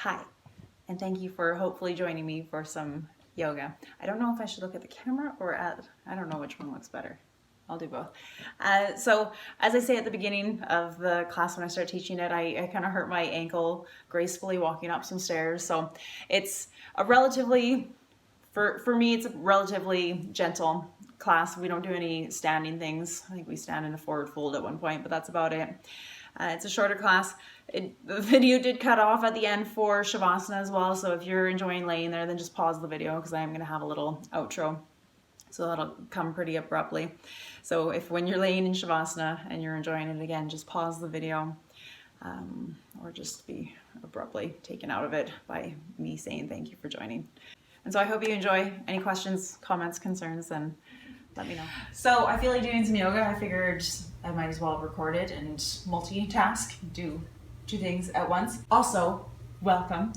Hi, and thank you for hopefully joining me for some yoga. I don't know if I should look at the camera or I don't know which one looks better. I'll do both. So as I say at the beginning of the class when I start teaching it, I kind of hurt my ankle gracefully walking up some stairs. So it's a relatively, for me, it's a relatively gentle class. We don't do any standing things. I think we stand in a forward fold at one point, but that's about it. It's a shorter class. The video did cut off at the end for Shavasana as well, so if you're enjoying laying there, then just pause the video because I am going to have a little outro. So that'll come pretty abruptly. So if when you're laying in Shavasana and you're enjoying it again, just pause the video or just be abruptly taken out of it by me saying thank you for joining. And so I hope you enjoy. Any questions, comments, concerns, then let me know. So I feel like doing some yoga. I figured I might as well record it and multitask, do two things at once. Also, welcome.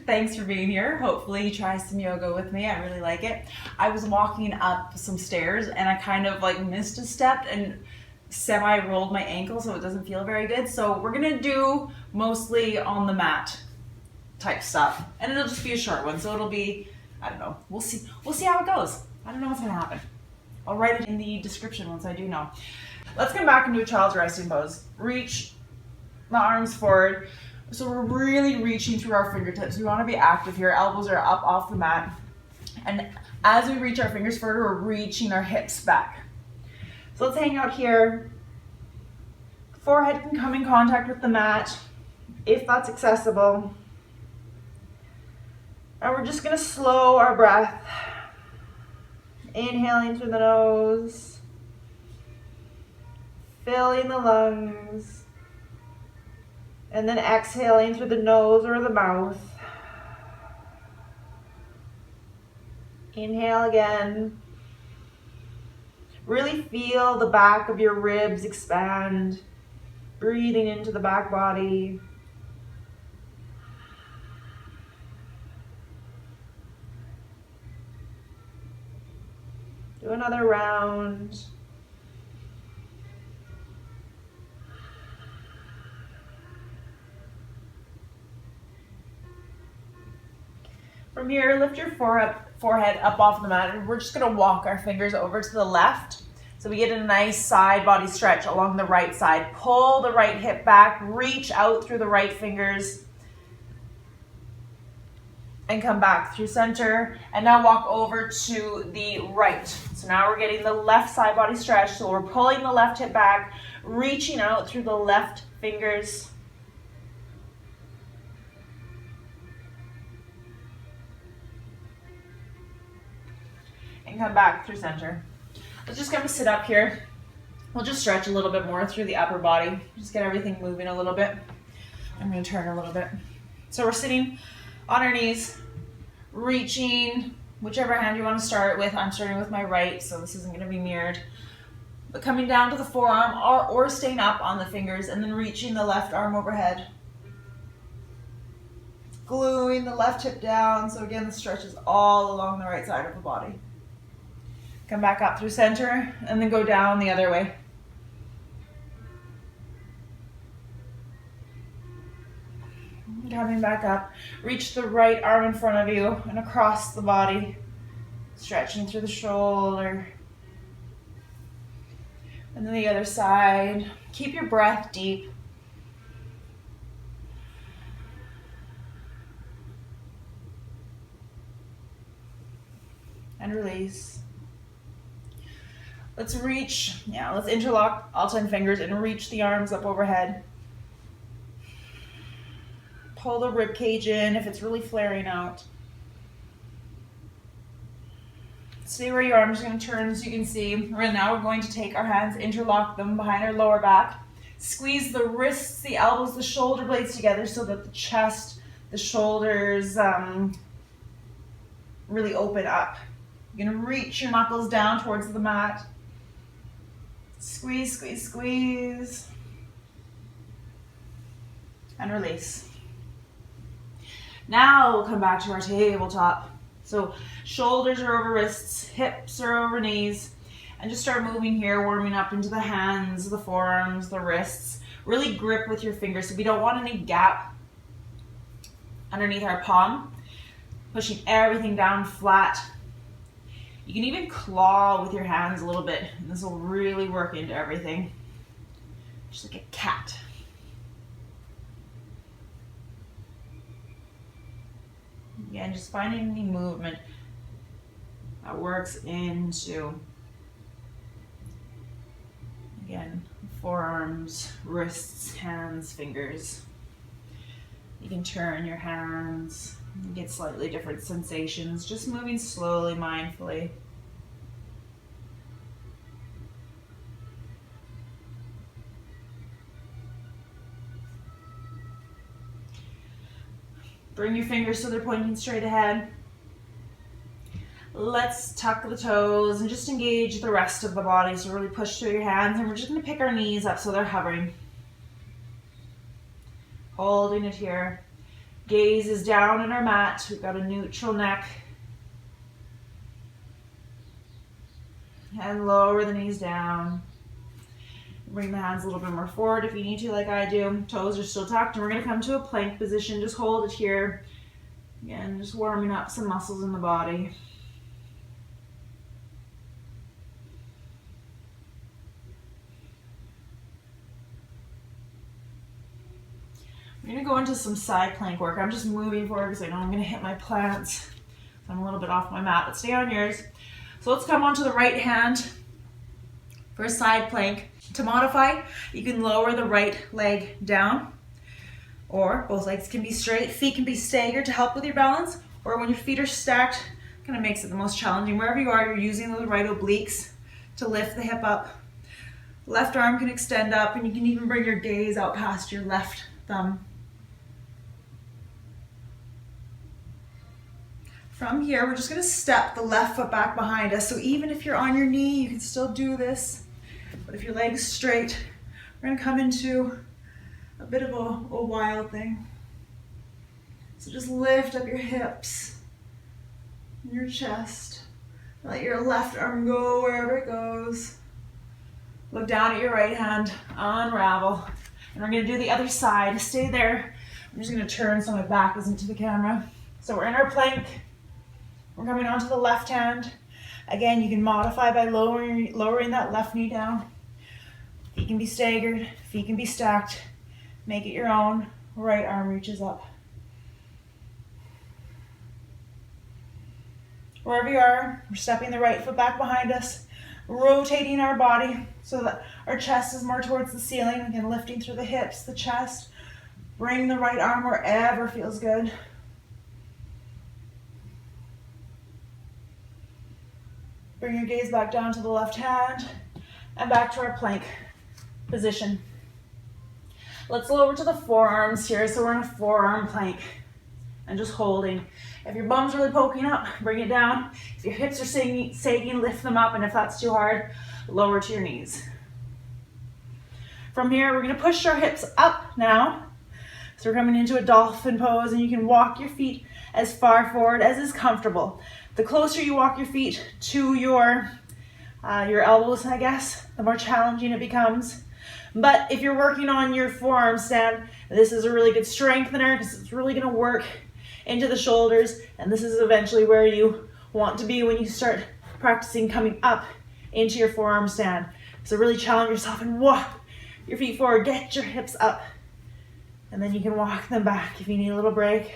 Thanks for being here. Hopefully you try some yoga with me. I really like it. I was walking up some stairs and I kind of like missed a step and semi-rolled my ankle, so it doesn't feel very good. So we're gonna do mostly on the mat type stuff, and it'll just be a short one. So it'll be, I don't know, we'll see how it goes. I don't know what's gonna happen. I'll write it in the description once I do know. Let's come back into a child's resting pose. Reach the arms forward. So we're really reaching through our fingertips. We want to be active here. Elbows are up off the mat. And as we reach our fingers forward, we're reaching our hips back. So let's hang out here. Forehead can come in contact with the mat if that's accessible. And we're just gonna slow our breath. Inhaling through the nose. Filling the lungs. And then exhaling through the nose or the mouth. Inhale again. Really feel the back of your ribs expand. Breathing into the back body. Do another round. From here, lift your forehead up off the mat, and we're just gonna walk our fingers over to the left. So we get a nice side body stretch along the right side. Pull the right hip back, reach out through the right fingers, and come back through center. And now walk over to the right. So now we're getting the left side body stretch. So we're pulling the left hip back, reaching out through the left fingers. And come back through center. Let's just come sit up here. We'll just stretch a little bit more through the upper body. Just get everything moving a little bit. I'm going to turn a little bit. So we're sitting on our knees, reaching whichever hand you want to start with. I'm starting with my right, so this isn't going to be mirrored. But coming down to the forearm or staying up on the fingers and then reaching the left arm overhead. Gluing the left hip down. So again, the stretch is all along the right side of the body. Come back up through center and then go down the other way. Coming back up, reach the right arm in front of you and across the body, stretching through the shoulder. And then the other side. Keep your breath deep. And release. Let's interlock all 10 fingers and reach the arms up overhead. Pull the rib cage in if it's really flaring out. Stay where your arms are going to turn so you can see. Right now we're going to take our hands, interlock them behind our lower back. Squeeze the wrists, the elbows, the shoulder blades together so that the chest, the shoulders really open up. You're going to reach your knuckles down towards the mat. Squeeze, squeeze, squeeze. And release. Now we'll come back to our tabletop. So shoulders are over wrists, hips are over knees, and just start moving here, warming up into the hands, the forearms, the wrists. Really grip with your fingers. So we don't want any gap underneath our palm, pushing everything down flat. You can even claw with your hands a little bit, and this will really work into everything. Just like a cat. Again, just finding any movement that works into, again, forearms, wrists, hands, fingers. You can turn your hands and get slightly different sensations, just moving slowly, mindfully. Bring your fingers so they're pointing straight ahead. Let's tuck the toes and just engage the rest of the body. So really push through your hands, and we're just going to pick our knees up so they're hovering. Holding it here. Gaze is down in our mat. We've got a neutral neck. And lower the knees down. Bring the hands a little bit more forward if you need to, like I do. Toes are still tucked, and we're going to come to a plank position. Just hold it here. Again, just warming up some muscles in the body. We're going to go into some side plank work. I'm just moving forward because I know I'm going to hit my plants. So I'm a little bit off my mat, but stay on yours. So let's come onto the right hand for a side plank. To modify, you can lower the right leg down, or both legs can be straight, feet can be staggered to help with your balance, or when your feet are stacked, kind of makes it the most challenging. Wherever you are, you're using those right obliques to lift the hip up. Left arm can extend up, and you can even bring your gaze out past your left thumb. From here, we're just going to step the left foot back behind us. So even if you're on your knee, you can still do this. But if your leg's straight, we're going to come into a bit of a wild thing. So just lift up your hips and your chest. Let your left arm go wherever it goes. Look down at your right hand, unravel. And we're going to do the other side. Stay there. I'm just going to turn so my back isn't to the camera. So we're in our plank. We're coming onto the left hand. Again, you can modify by lowering that left knee down. Feet can be staggered, feet can be stacked. Make it your own. Right arm reaches up. Wherever you are, we're stepping the right foot back behind us, rotating our body so that our chest is more towards the ceiling. Again, lifting through the hips, the chest. Bring the right arm wherever feels good. Bring your gaze back down to the left hand and back to our plank position. Let's lower to the forearms here. So we're in a forearm plank and just holding. If your bum's really poking up, bring it down. If your hips are sagging, lift them up. And if that's too hard, lower to your knees. From here, we're going to push our hips up now. So we're coming into a dolphin pose, and you can walk your feet as far forward as is comfortable. The closer you walk your feet to your elbows, I guess, the more challenging it becomes. But if you're working on your forearm stand, this is a really good strengthener because it's really going to work into the shoulders, and this is eventually where you want to be when you start practicing coming up into your forearm stand. So really challenge yourself and walk your feet forward, get your hips up, and then you can walk them back if you need a little break.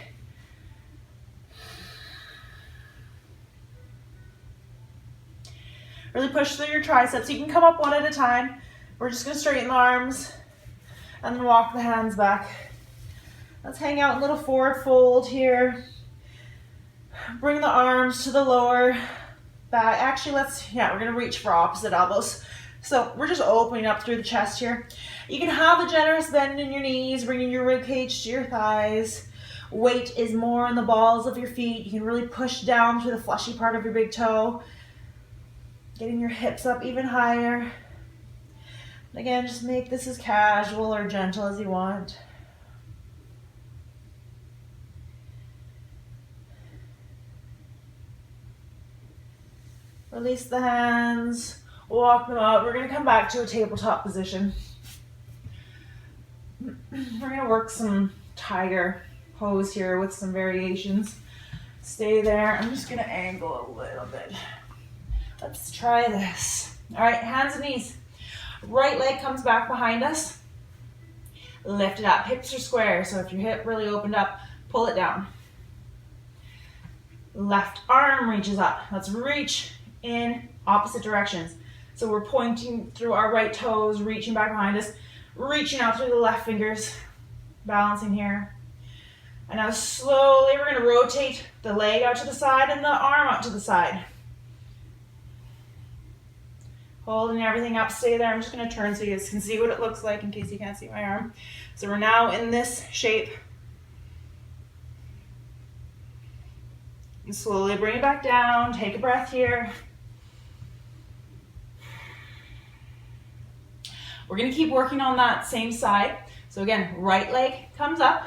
Really push through your triceps. You can come up one at a time. We're just going to straighten the arms and then walk the hands back. Let's hang out in a little forward fold here. Bring the arms to the lower back. Actually, we're going to reach for opposite elbows. So we're just opening up through the chest here. You can have a generous bend in your knees, bringing your rib cage to your thighs. Weight is more on the balls of your feet. You can really push down through the fleshy part of your big toe. Getting your hips up even higher. Again, just make this as casual or gentle as you want. Release the hands, walk them out. We're going to come back to a tabletop position. We're going to work some tiger pose here with some variations. Stay there. I'm just gonna angle a little bit. Let's try this. All right, hands and knees. Right leg comes back behind us. Lift it up. Hips are square, so if your hip really opened up, pull it down. Left arm reaches up. Let's reach in opposite directions. So we're pointing through our right toes, reaching back behind us, reaching out through the left fingers, balancing here. And now slowly we're going to rotate the leg out to the side and the arm out to the side. Holding everything up, stay there. I'm just going to turn so you guys can see what it looks like in case you can't see my arm. So we're now in this shape. And slowly bring it back down. Take a breath here. We're going to keep working on that same side. So again, right leg comes up.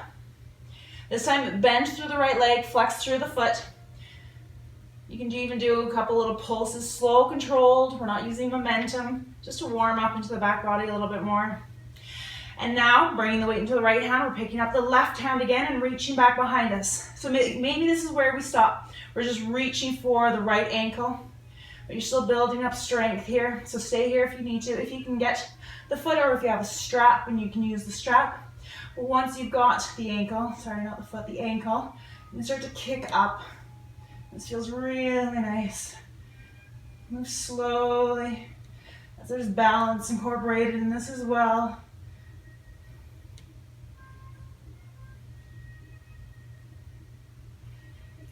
This time bend through the right leg, flex through the foot. You can even do a couple little pulses, slow, controlled. We're not using momentum, just to warm up into the back body a little bit more. And now, bringing the weight into the right hand, we're picking up the left hand again and reaching back behind us. So maybe this is where we stop. We're just reaching for the right ankle, but you're still building up strength here. So stay here if you need to. If you can get the foot, or if you have a strap, and you can use the strap. Once you've got the ankle, sorry, not the foot, the ankle, you can start to kick up. This feels really nice. Move slowly, as there's balance incorporated in this as well.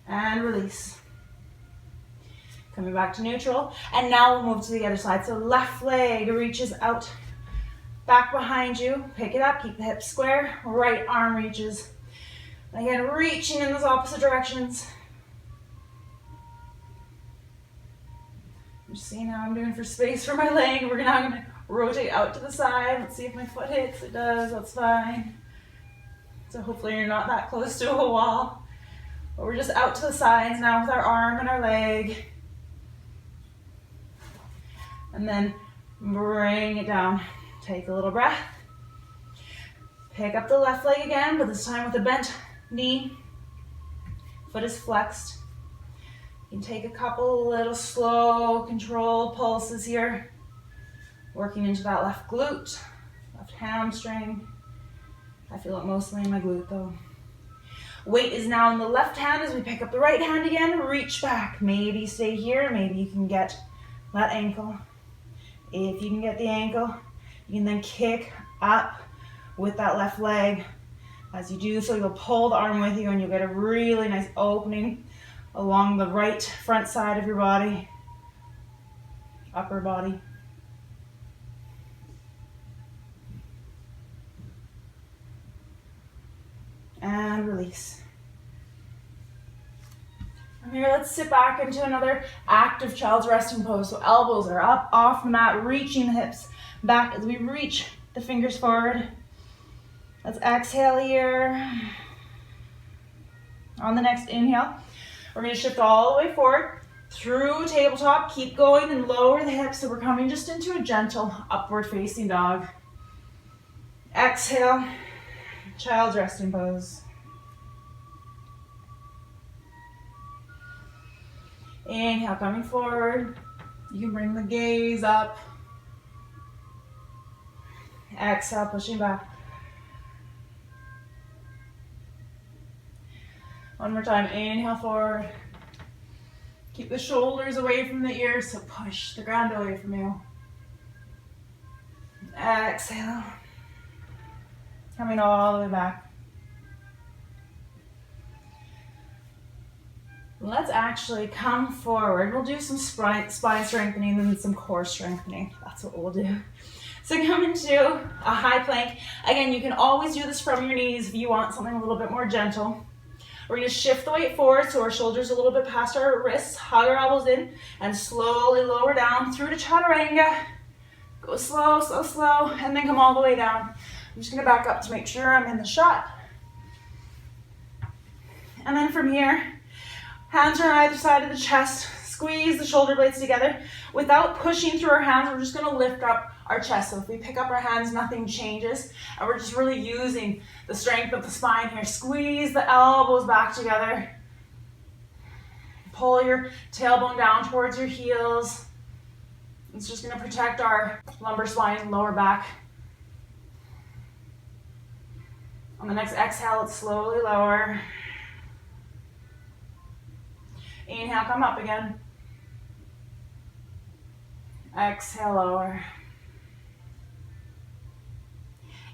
And release. Coming back to neutral. And now we'll move to the other side. So left leg reaches out, back behind you. Pick it up, keep the hips square. Right arm reaches. Again, reaching in those opposite directions. Just seeing how I'm doing for space for my leg. We're now going to rotate out to the side. Let's see if my foot hits. It does, that's fine. So hopefully you're not that close to a wall. But we're just out to the sides now with our arm and our leg. And then bring it down. Take a little breath. Pick up the left leg again, but this time with a bent knee. Foot is flexed. You can take a couple little slow, controlled pulses here. Working into that left glute, left hamstring. I feel it mostly in my glute though. Weight is now in the left hand as we pick up the right hand again. Reach back. Maybe stay here. Maybe you can get that ankle. If you can get the ankle, you can then kick up with that left leg. As you do so, you'll pull the arm with you and you'll get a really nice opening along the right front side of your body, upper body. And release. From here, let's sit back into another active child's resting pose. So elbows are up off the mat, reaching the hips back as we reach the fingers forward. Let's exhale here. On the next inhale, we're going to shift all the way forward through tabletop. Keep going and lower the hips. So we're coming just into a gentle upward facing dog. Exhale, child's resting pose. Inhale, coming forward. You can bring the gaze up. Exhale, pushing back. One more time, inhale forward. Keep the shoulders away from the ears, so push the ground away from you. Exhale. Coming all the way back. Let's actually come forward. We'll do some spine strengthening and some core strengthening. That's what we'll do. So come into a high plank. Again, you can always do this from your knees if you want something a little bit more gentle. We're going to shift the weight forward so our shoulders are a little bit past our wrists. Hug our elbows in and slowly lower down through to chaturanga. Go slow, slow, slow, and then come all the way down. I'm just going to back up to make sure I'm in the shot. And then from here, hands are on either side of the chest. Squeeze the shoulder blades together. Without pushing through our hands, we're just going to lift up our chest. So if we pick up our hands, nothing changes. And we're just really using the strength of the spine here. Squeeze the elbows back together. Pull your tailbone down towards your heels. It's just going to protect our lumbar spine and lower back. On the next exhale, let's slowly lower. Inhale, come up again. Exhale, lower.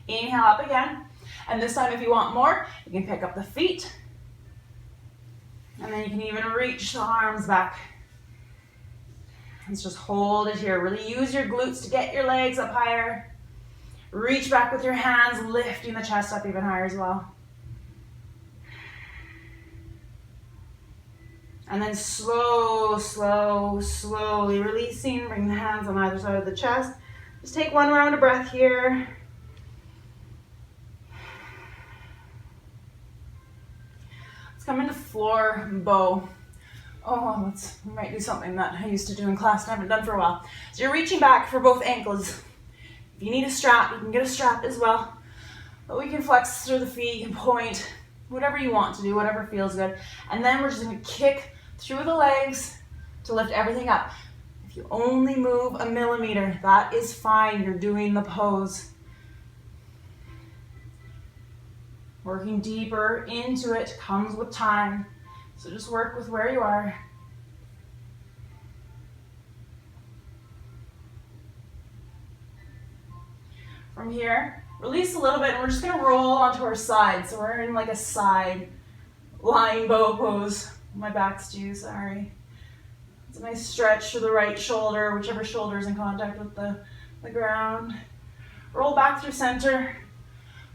Inhale, up again. And this time, if you want more, you can pick up the feet. And then you can even reach the arms back. Let's just hold it here. Really use your glutes to get your legs up higher. Reach back with your hands, lifting the chest up even higher as well. And then slowly releasing. Bring the hands on either side of the chest. Just take one round of breath here. Let's come into floor bow. Oh, we might do something that I used to do in class and haven't done for a while. So you're reaching back for both ankles. If you need a strap, you can get a strap as well. But we can flex through the feet, you can point, whatever you want to do, whatever feels good. And then we're just gonna kick through the legs to lift everything up. If you only move a millimeter, that is fine, you're doing the pose. Working deeper into it comes with time. So just work with where you are. From here, release a little bit and we're just gonna roll onto our side. So we're in like a side lying bow pose. My back's due, sorry. It's a nice stretch to the right shoulder, whichever shoulder is in contact with the ground. Roll back through center.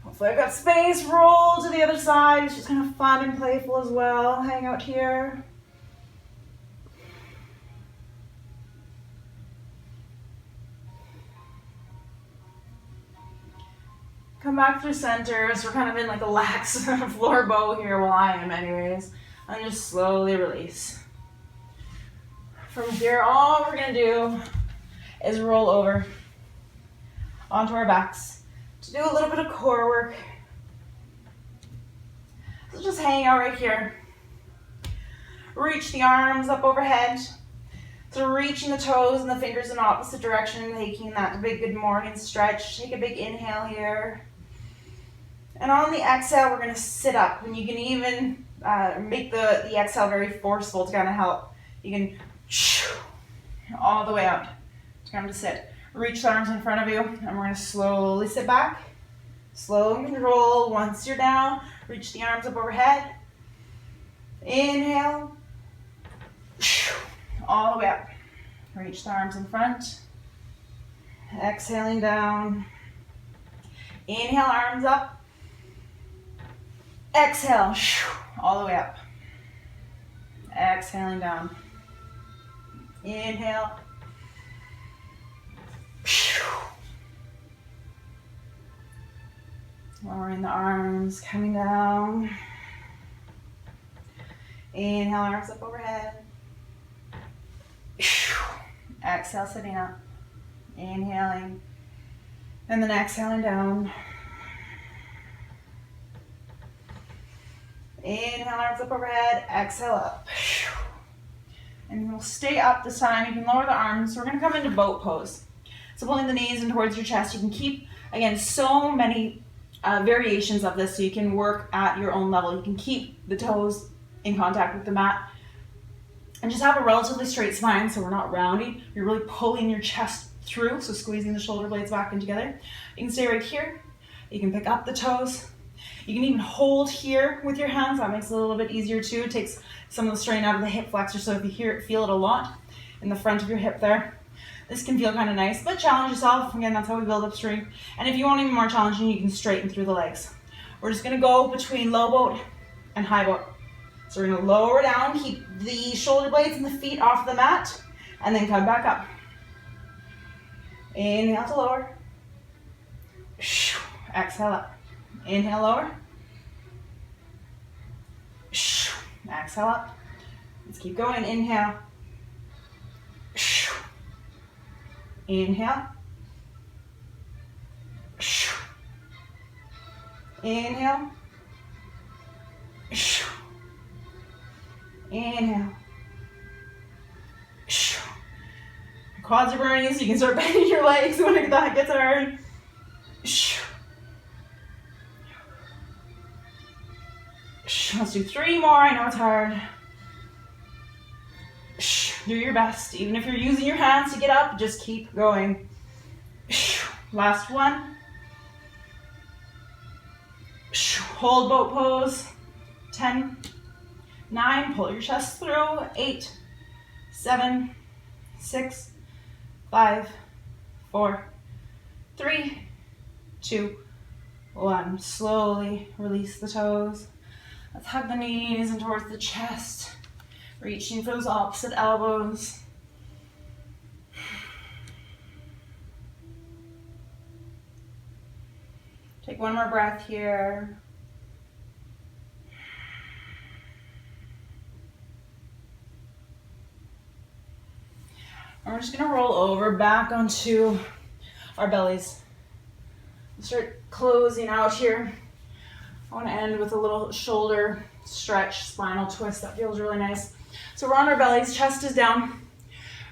Hopefully I've got space, roll to the other side. It's just kind of fun and playful as well. Hang out here. Come back through center. So we're kind of in like a lax floor bow here, well I am anyways. And just slowly release. From here, all we're gonna do is roll over onto our backs to do a little bit of core work. So just hang out right here. Reach the arms up overhead. So reaching the toes and the fingers in opposite direction, taking that big good morning stretch. Take a big inhale here. And on the exhale, we're gonna sit up. And you can even make the exhale very forceful to kind of help. You can all the way up to come to sit. Reach the arms in front of you, and we're gonna slowly sit back. Slow and control. Once you're down, reach the arms up overhead. Inhale. All the way up. Reach the arms in front. Exhaling down. Inhale, arms up. Exhale, all the way up. Exhaling down. Inhale. Lowering the arms, coming down. Inhale, arms up overhead. Exhale, sitting up. Inhaling. And then exhaling down. Inhale, arms up overhead. Exhale up. And we'll stay up this time. You can lower the arms. So we're going to come into boat pose. So pulling the knees in towards your chest. You can keep, again, so many variations of this, so you can work at your own level. You can keep the toes in contact with the mat and just have a relatively straight spine, so we're not rounding. You're really pulling your chest through, so squeezing the shoulder blades back in together. You can stay right here. You can pick up the toes. You can even hold here with your hands. That makes it a little bit easier too. It takes some of the strain out of the hip flexor, so if you feel it a lot in the front of your hip there, this can feel kind of nice, but challenge yourself. Again, that's how we build up strength. And if you want even more challenging, you can straighten through the legs. We're just gonna go between low boat and high boat. So we're gonna lower down, keep the shoulder blades and the feet off the mat, and then come back up. Inhale to lower. Exhale up. Inhale, lower. Exhale up. Let's keep going. Inhale. Inhale. Inhale. Inhale. Quads are burning, so you can start bending your legs when that gets hard. Let's do 3 more. I know it's hard. Do your best. Even if you're using your hands to get up, just keep going. Last one. Hold boat pose. 10, 9, pull your chest through. 8, 7, 6, 5, 4, 3, 2, 1. Slowly release the toes. Let's hug the knees in towards the chest. Reaching for those opposite elbows. Take one more breath here. And we're just gonna roll over back onto our bellies. Start closing out here. I want to end with a little shoulder stretch, spinal twist. That feels really nice. So we're on our bellies, chest is down.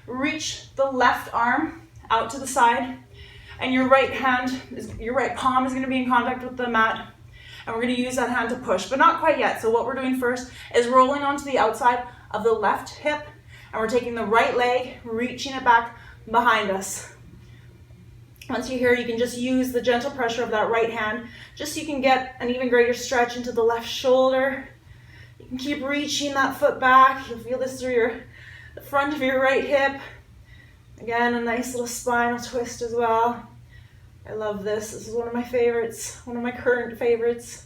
Reach the left arm out to the side, and your right palm is going to be in contact with the mat, and we're going to use that hand to push, but not quite yet. So what we're doing first is rolling onto the outside of the left hip, and we're taking the right leg, reaching it back behind us. Once you're here, you can just use the gentle pressure of that right hand, just so you can get an even greater stretch into the left shoulder. You can keep reaching that foot back. You'll feel this through the front of your right hip. Again, a nice little spinal twist as well. I love this. This is one of my favorites, one of my current favorites.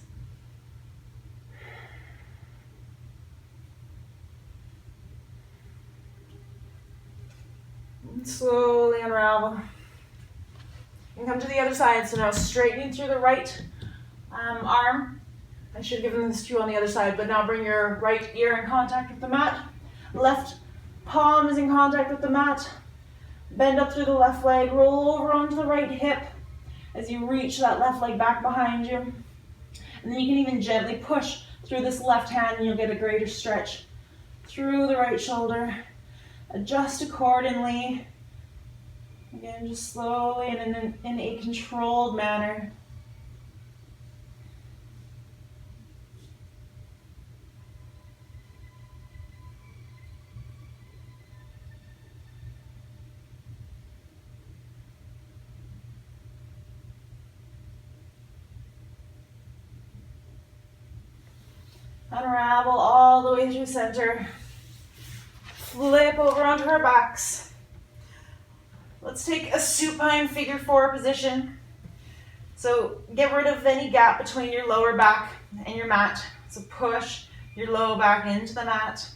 And slowly unravel. And come to the other side. So now straightening through the right arm. I should have given this to you on the other side, but now bring your right ear in contact with the mat. Left palm is in contact with the mat. Bend up through the left leg, roll over onto the right hip as you reach that left leg back behind you. And then you can even gently push through this left hand and you'll get a greater stretch through the right shoulder. Adjust accordingly. Again, just slowly and in a controlled manner. Unravel all the way through center. Flip over onto our backs. Let's take a supine figure 4 position. So get rid of any gap between your lower back and your mat. So push your low back into the mat.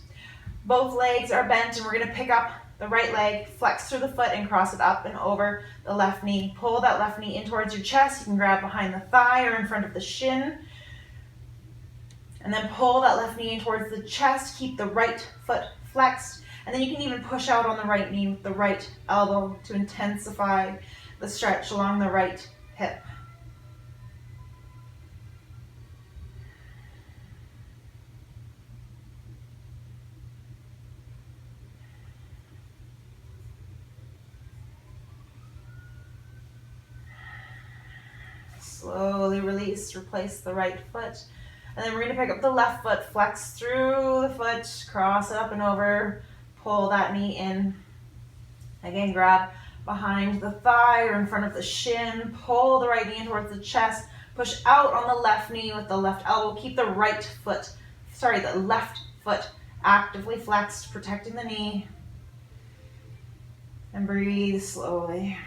Both legs are bent and we're going to pick up the right leg, flex through the foot and cross it up and over the left knee. Pull that left knee in towards your chest. You can grab behind the thigh or in front of the shin. And then pull that left knee in towards the chest. Keep the right foot flexed. And then you can even push out on the right knee with the right elbow to intensify the stretch along the right hip. Slowly release, replace the right foot. And then we're going to pick up the left foot, flex through the foot, cross it up and over, pull that knee in. Again, grab behind the thigh or in front of the shin, pull the right knee in towards the chest, push out on the left knee with the left elbow. Keep the left foot actively flexed, protecting the knee. And breathe slowly.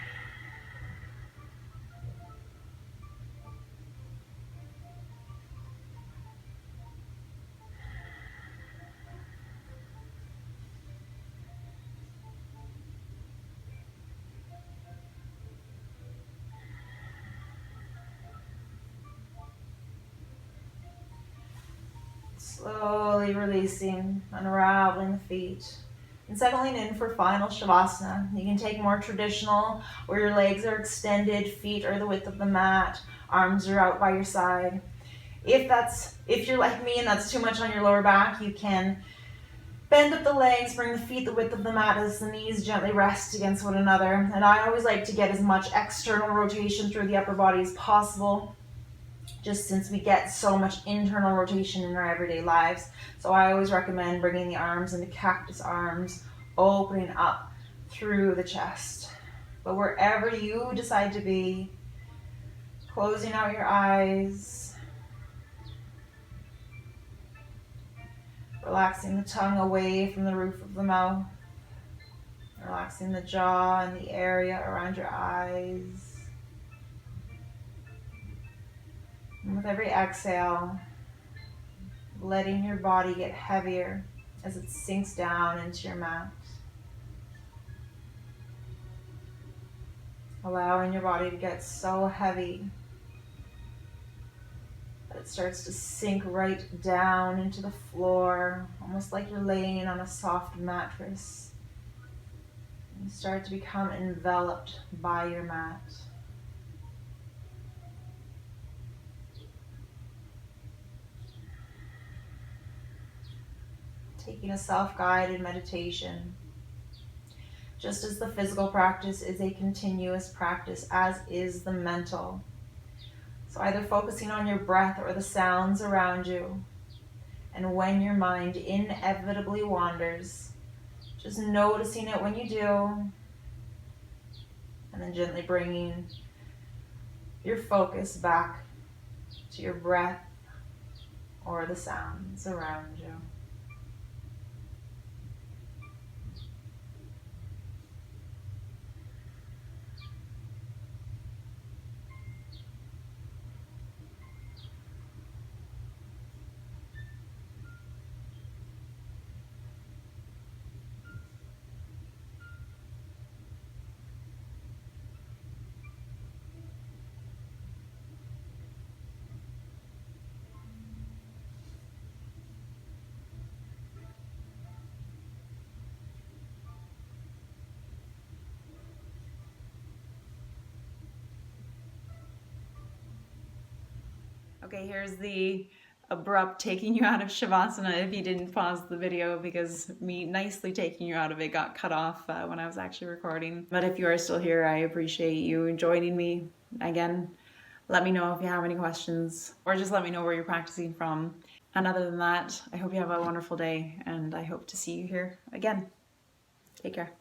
Slowly releasing, unraveling the feet, and settling in for final Shavasana. You can take more traditional, where your legs are extended, feet are the width of the mat, arms are out by your side. If you're like me and that's too much on your lower back, you can bend up the legs, bring the feet the width of the mat as the knees gently rest against one another. And I always like to get as much external rotation through the upper body as possible, just since we get so much internal rotation in our everyday lives. So I always recommend bringing the arms into cactus arms, opening up through the chest. But wherever you decide to be, closing out your eyes, relaxing the tongue away from the roof of the mouth, relaxing the jaw and the area around your eyes. And with every exhale, letting your body get heavier as it sinks down into your mat. Allowing your body to get so heavy that it starts to sink right down into the floor, almost like you're laying on a soft mattress. And you start to become enveloped by your mat. Taking a self-guided meditation. Just as the physical practice is a continuous practice, as is the mental. So either focusing on your breath or the sounds around you. And when your mind inevitably wanders, just noticing it when you do, and then gently bringing your focus back to your breath or the sounds around you. Okay, here's the abrupt taking you out of Shavasana if you didn't pause the video, because me nicely taking you out of it got cut off when I was actually recording. But if you are still here, I appreciate you joining me. Again, let me know if you have any questions, or just let me know where you're practicing from. And other than that, I hope you have a wonderful day, and I hope to see you here again. Take care.